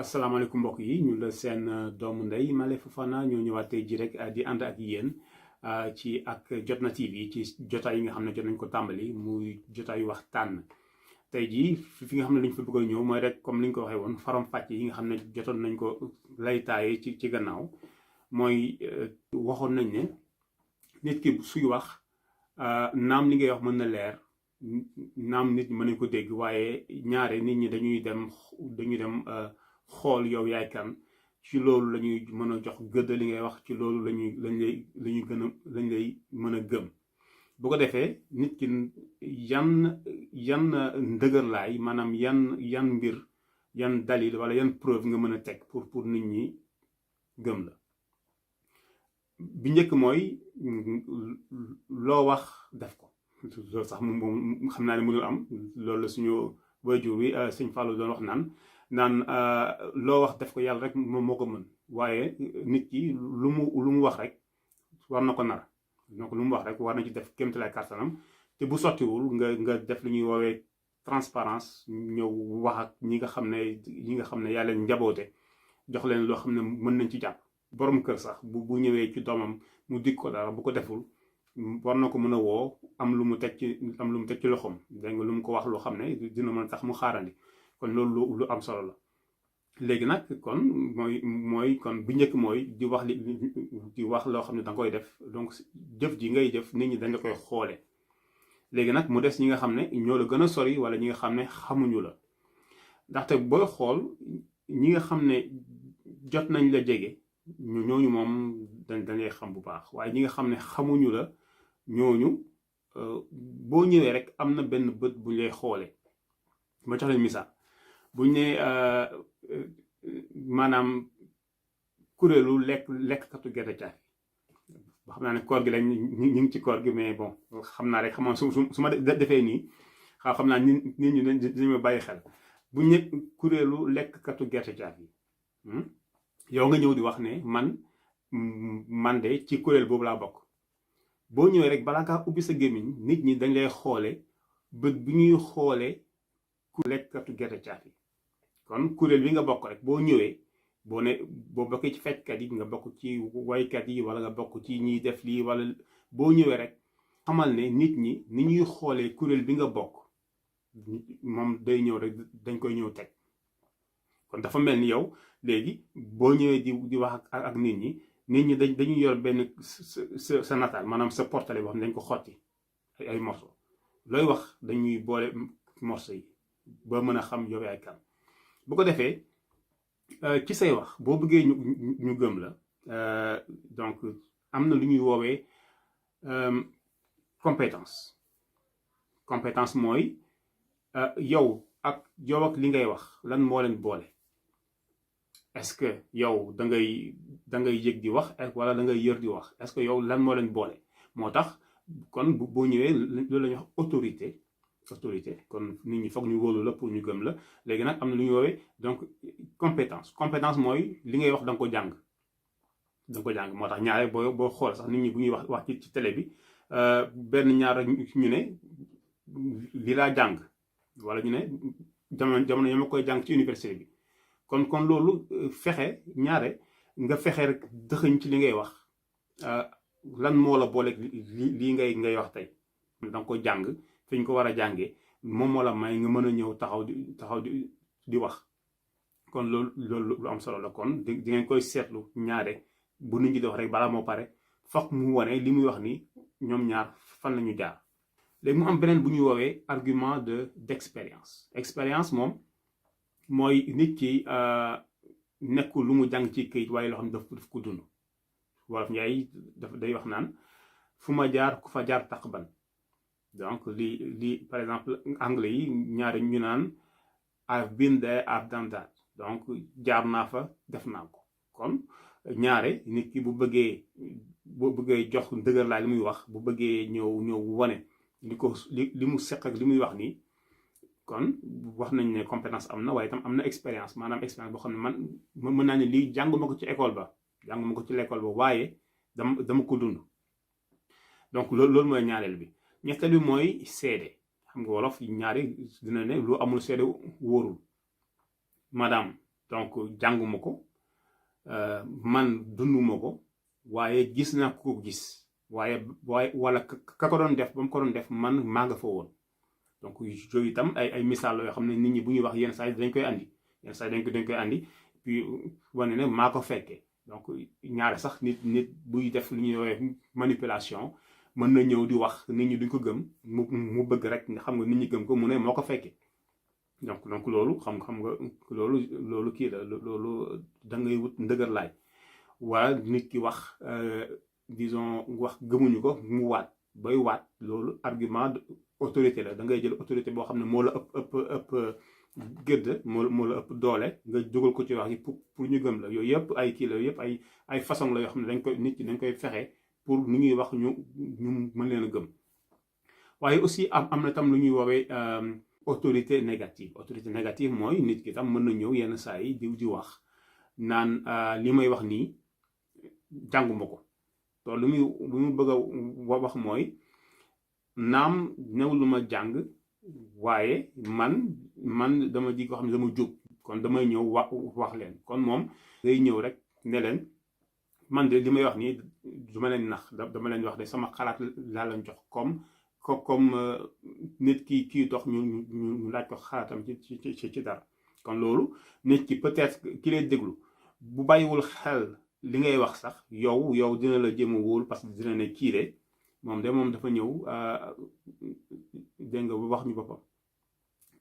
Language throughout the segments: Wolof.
asalaamaaleykum mbokk yi ñu la seen doomu ndey Malé Fofana ñoo ñëwaat tey ji rek di ànd ak yéen ci ak Jotna TV ci jotaay yi nga xam ne jot nañ ko tàmbali muy jotaayu waxtaan. tey jii fi nga xam ne lañ fa bëgg a ñëw mooy rek comme li ñu ko waxee woon faram fàcc yi nga xam ne jotoon nañ ko lay taaye ci gannaaw mooy waxoon nañ ne nit ki suy wax naam li ngay wax mën na leer naam nit ñi mën nañ ko dégg waaye ñaare nit ñi dañuy dem xool yow yaay kan ci loolu la ñuy mën a jox gëdd li ngay wax ci loolu lañ lay mën a gëm bu ko defee nit ki yan ndëgërlaay maanaam yan mbir yan dalil wala yan preuve nga mën a teg pour nit ñi gëm la. bi njëkk mooy loo wax def ko loolu sax moom xam naa ne mënul am loolu la suñu waajur bi sëñ Fallou doon wax naan loo wax def ko yàlla rek moom moo ko mën waaye nit ki lu mu wax rek war na ko nar donc lu mu wax rek war na ci def kéemtalaay kàttanam te bu sottiwul nga def li ñuy woowee transparence ñëw wax ak ñi nga xam ne yàlla leen njaboote jox leen loo xam ne mën nañ ci jàpp. borom kër sax bu ñëwee ci doomam mu dig ko dara bu ko deful war na ko mën a woo am lu mu teg ci loxoom dégg nga lu mu ko wax loo xam ne dina mën a tax mu xaarandi kon loolu lu am solo la. léegi nag kon mooy kon bi njëkk mooy di wax loo xam ne danga koy def donc jëf ji ngay jëf nit ñi dañ la koy xoole. léegi nag mu des ñi nga xam ne ñoo la gën a sori wala ñi nga xam ne xamuñu la ndaxte booy xool ñi nga xam ne jot nañ la jege ñooñu moom dañuy xam bu baax waaye ñi nga xam ne xamuñu la ñooñu boo ñëwee rek am na benn bët bu lay xoole. ma jox leen misaal buñ ne maanaam kuréelu lekkkatu gerte caaf ba xam naa ne koor gi lañ ñu ngi ci koor gi mais bon xam naa rek xamoon su ma defee nii xam naa nit ñi dañu ma bàyyi xel buñ ne kuréelu lekkkatu gerte caaf yi yow nga ñëw di wax ne man de ci kuréel boobu laa bokk boo ñëwee rek balaa ngaa ubbi sa gémmiñ nit ñi dañ lay xoole bët bi ñuy xoole ku lekkatu gerte caaf yi kon kuréel bi nga bokk rek boo ñëwee boo bokkee ci fecckat yi nga bokk ci waykat yi wala nga bokk ci ñiy def lii wala boo ñëwee rek xamal ne nit ñi ni ñuy xoolee kuréel bi nga bokk moom day ñëw rek dañ koy ñëw teg kon dafa mel ni yow léegi boo ñëwee di wax ak nit ñi dañuy yor benn sa nataal maanaam sa portale boo xam ne dañ ko xotti ay morceau looy wax dañuy boole morceau yi ba mën a xam yow yaay kan bu ko defee ci say wax boo bëggee ñu gëm la donc am na lu ñuy woowee compétence mooy yow ak li ngay wax lan moo leen boole. est-ce que yow da ngay yëg di wax wala da ngay yër di wax est-ce que yow lan moo leen boole moo tax kon boo ñëwee loolu la ñuy wax autorité kon nit ñi foog ñu wóolu la pour ñu gëm la léegi nag am na lu ñu woowee donc compétence mooy li ngay wax da nga ko jàng moo tax ñaare boo xool sax nit ñi bu ñuy wax ci télé bi benn ñaar ñu ne li laa jàng wala ñu ne jamono yo ma koy jàng ci université bi kon loolu fexe ñaare nga fexe rek dëxëñ ci li ngay wax lan moo la booleeg lii ngay wax tey da nga ko jàng fi ñu ko war a jàngee moom moo la may nga mën a ñëw taxaw di wax kon loolu lu am solo la kon di ngeen koy seetlu ñaare bu nit ñi di wax rek balaa moo pare foog mu wane li muy wax ni ñoom ñaar fan la ñu jaar. léegi mu am beneen bu ñuy woowee argument d'expérience moom mooy nit ki nekkul lu mu jàng ci këyit waaye loo xam ne daf ko dund wolof Njaay day wax naan fu ma jaar ku fa jaar taq ban donc li par exemple anglais yi ñaari ñu naan I've been there I've done that donc jaar naa fa def naa ko kon ñaare nit ki bu bëggee jox dëgër laa li muy wax bu bëggee ñëw wane li mu seq ak li muy wax nii kon wax nañ ne compétence am na waaye itam am na expérience maanaam expérience boo xam ne man mën naa ne lii jànguma ko ci école ba waaye dama ko dund donc loolu mooy ñaareel bi. ñetteel bi mooy seede xam nga wolof ñaari dina ne lu amul seede wóorul madame donc jànguma ko man dunduma ko waaye gis naa ko gis waaye wala ka ko doon def ba mu ko doon def man maa nga fa woon. donc yooyu itam ay misaal yoo xam ne nit ñi bu ñuy wax yenn saa yi dañ koy andi yenn saa yi dañ koy andi puis wane ne maa ko fekkee. donc ñaare sax nit buy def li ñuy woowee manipulation mën na ñëw di wax nit ñi duñ ko gëm mu bëgg rek xam nga nit ñi gëm ko mu ne moo ko fekkee. donc loolu xam nga loolu kii la loolu da ngay wut ndëgër laay wala nit ki wax disons wax gëmuñu ko mu waat bay waat loolu argument autorité la da ngay jël autorité boo xam ne moo la ëpp gëdd moo la ëpp doole nga jógal ko ci wax yi pour ñu gëm la yooyu yëpp ay kii la yëpp ay façon la yoo xam ne dañ koy nit ñi dañ koy fexe pour ni ñuy wax ñu mën leen a gëm. waaye aussi am na tam lu ñuy woowee autorité négative mooy nit ki tam mën na ñëw yenn saa yi di wax naan li may wax nii jànguma ko to lu mu bëgg a wax mooy naam new lu ma jàng waaye man dama di ko xam ne dama jóg kon damay ñëw wax leen kon moom day ñëw rek ne leen man de li may wax nii du ma leen nax dama leen wax de sama xalaat laa leen jox comme nit kii dox ñu laaj ko xalaatam ci dara. kon loolu nit ki peut-être ki lay déglu bu bàyyiwul xel li ngay wax sax yow dina la jéem a wóolu parce que dina ne kii de moom dafa ñëw dégg nga wax ñu boppam.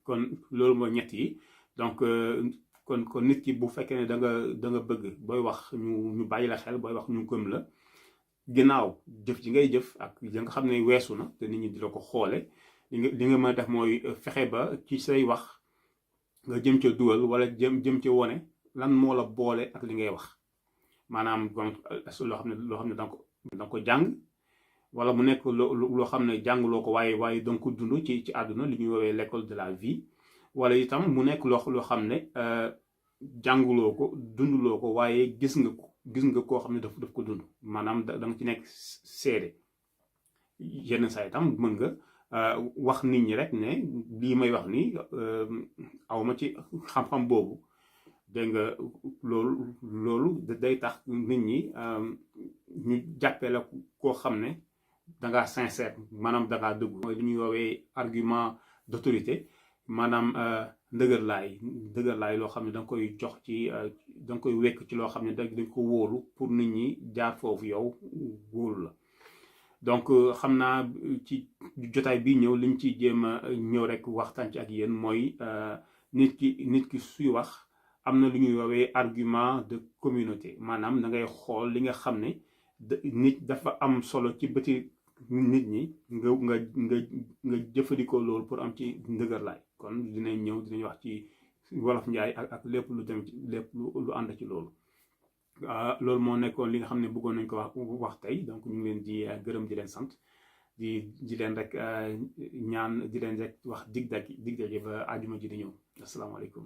kon loolu mooy ñett yi donc kon nit ki bu fekkee ne da nga bëgg booy wax ñu bàyyi la xel booy wax ñu gëm la ginnaaw jëf ji ngay jëf ak ya nga xam ne weesu na te nit ñi di la ko xoole li nga mën a def mooy fexe ba ci say wax nga jëm ca dugal wala jëm ca wone lan moo la boole ak li ngay wax maanaam donc loo xam ne danga ko jàng wala mu nekk loo xam ne jànguloo ko waaye danga ko dund ci àdduna li ñuy woowee l'école de la vie wala itam mu nekk loo xam ne jànguloo ko dunduloo ko waaye gis nga koo xam ne daf ko dund maanaam da nga ci nekk seede. yenn saa itam mën nga wax nit ñi rek ne lii may wax nii awma ci xam-xam boobu dégg nga loolu day tax nit ñi ñu jàppee la koo xam ne dangaa sincère maanaam dangaa dëggu. mooy li ñuy woowee argument d'autorité maanaam ndëgër laay loo xam ne da nga koy jox ci da nga koy wekk ci loo xam ne dañ ko wóolu pour nit ñi jaar foofu yow wóolu la. donc xam naa ci jotaay bi ñëw liñ ci jéem a ñëw rek waxtaan ci ak yéen mooy nit ki suy wax am na lu ñuy woowee argument de communauté maanaam da ngay xool li nga xam ne nit dafa am solo ci bëti nit ñi nga jëfandikoo loolu pour am ci ndëgërlaay. kon dinañ wax ci wolof njaay ak lépp lu dem ci lépp lu ànd ci loolu. loolu moo nekkoon li nga xam ne bëggoon nañ ko wax tey donc ñu ngi leen di gërëm di leen sant di leen rek ñaan di leen rek wax dig daje ba àjjuma ji di ñëw asalaamaaleykum.